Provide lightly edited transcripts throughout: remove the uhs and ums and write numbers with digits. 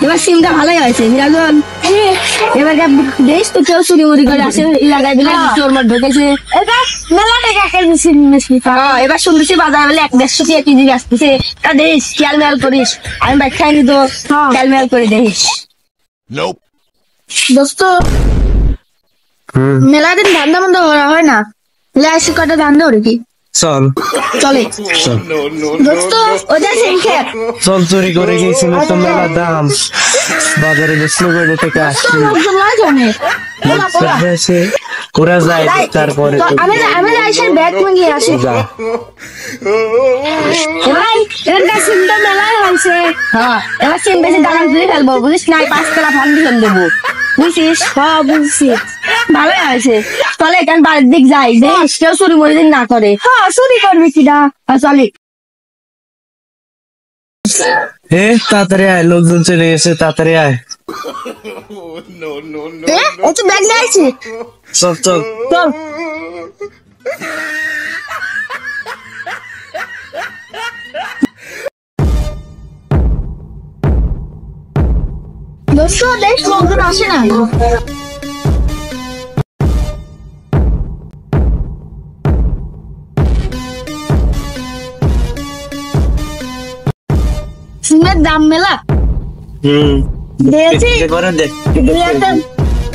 এবার সিমটা ভালোই হয়েছে মিরাজন। এবার দেশ তো কেউ চুরি মুড়ি করে আসে লাগাই দিলে চোর মার ঢুকেছে। মেলা টাকা খেলছি। এবার শুনতেছি বাজার বেলা 150 টাকা কেজি আসতেছে। তা দেশ খেয়াল মেয়াল করিস, আমি বাইক খাইনি তো খেয়াল মেয়াল করে দেখিস। দোস্ত মেলা দিন ধান্দা বন্ধ করা হয় না, লাইসি কটা ধান্দা ওরে কি চল চলে দোস্ত ওটা সিম খেত চল চুরি করে গেছিল তো মেলা দাম বাজারে বেচলো করে থেকে আসছি ওরা যায় তারপরে আমি লাইসের ব্যাগ নিয়ে আসি ভাই এটা সিমটা মেলায় হয়েছে। হ্যাঁ এবার সিম বেশি দাম দিয়ে ফেলবো বুঝিস না, 5 টাকা ফাউন্ডেশন দেবো বুঝছিস। হ্যাঁ বুঝছি ভালোই হয়েছে। চলে এখান বাড়ির দিক যাই দেখ কেউ চুরি মরি দিন না করে। হ্যাঁ চুরি করবি কিনা চলে তাড়াতাড়ি আয়, লোকজন চলে গেছে, তাড়াতাড়ি আয়। তো ব্যাগ নিয়ে আসছি, চল চল চল। দোস্ত দেখ লোকজন আসে না। সিমের দাম মেলা দিয়েছি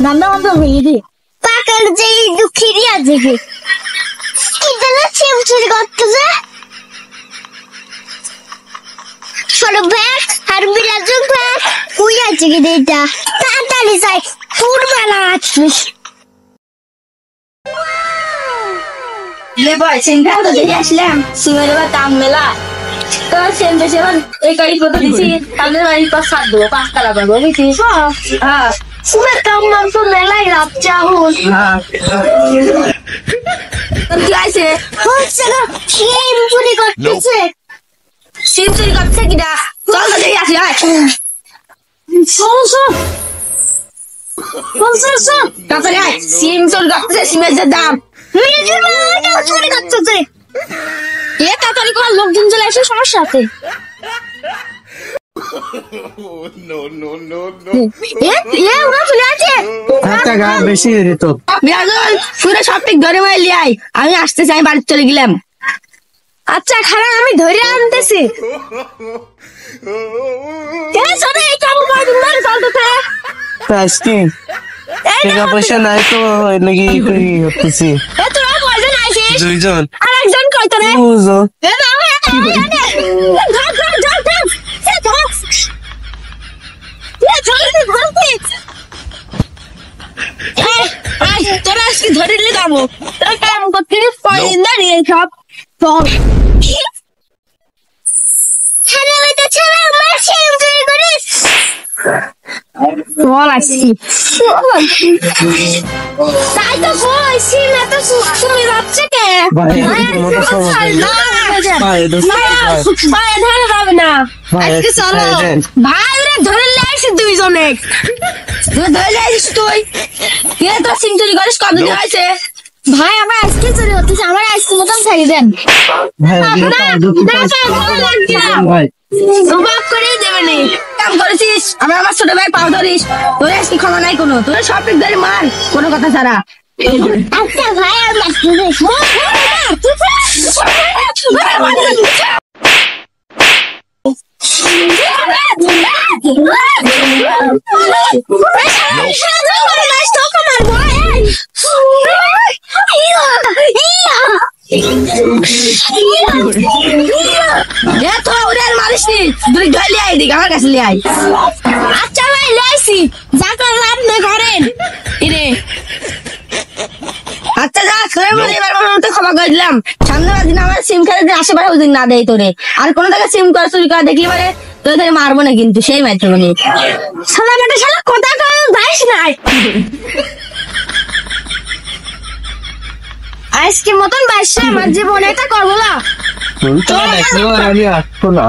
দামটা বন্ধ হয়ে দি পাকার যে দুঃখেরই আছে কি সিম চুরি করতেছে সরব ব্যাগ আর বিরাজুক ব্যাগ কই আছে কি এটা তাড়াতাড়ি যাই ফুটবেলা আসছিস লে ভাই সিমটা তো দেখে আসলাম। সিমের এবার দাম মেলা তো সেম বেশি এবার এই গাড়ি কত দিছি তাহলে বাড়ি 7 দেবো 5 টাকা পাবো বুঝছিস। হ্যাঁ সিমের দাম নাম তো মেলাই লাভ চাহুন কি আছে হচ্ছে না সিম চুরি করতেছে। সিম চুরি করছে কিনা চল তো দেখে আসি। তাড়াতাড়ি আয়, সিম চুরি করতেছে, সিমের যে দাম চুরি করতেছে এ তাড়াতাড়ি কর লোকজন চলে আসে সমস্যা আছে। বেশি তো সব ঠিক ধরে মাইলি আয়, আমি আসতে চাই বাড়ি চলে গেলাম। আচ্ছা খারাপ আমি ধরে আনতেছি। টাকা পয়সা নাই তো নাকি হতেছি দুইজন আরেকজন কয়তো রে তোরা আজকে ধরে নিয়ে যাবো তোরা কাম করছিস কয়দিন দাঁড়িয়ে সব চল চল আসছি তাই তো বলছি না তো তুমি ভাবছে কে ধরে পাবে না আজকে চলো ভাই ধরে নিয়ে দুইজনে ধরে নিয়ে তুই কে তো সিম চুরি করিস কতদিন হয়েছে ভাই আমার আজকে চুরি হতেছে আমার আজকে মতন ছাড়ি দেন বাপ করে দেবে নেই কাম করেছিস আমি আমার ছোট ভাই পাও ধরিস তোর আজকে ক্ষমা নাই কোনো তোর সব ঠিক ধরে মার কোনো কথা ছাড়া। আচ্ছা ভাই আমার আচ্ছা ভাই লাইছি যা করেন আপনি করেন আচ্ছা যা করে ক্ষমা করে দিলাম সামনে দিন আমার সিম খেলে আশেপাশে ওই দিন না দেয় তোরে আর কোনো টাকা সিম করে চুরি করে দেখলি মানে তোর ধরে মারবো না কিন্তু সেই মারতে মানে সালা বেটা সালা কথা যাইস নাই আজকের মতন বাইশে আমার জীবনে এটা করবো না আমি আসবো না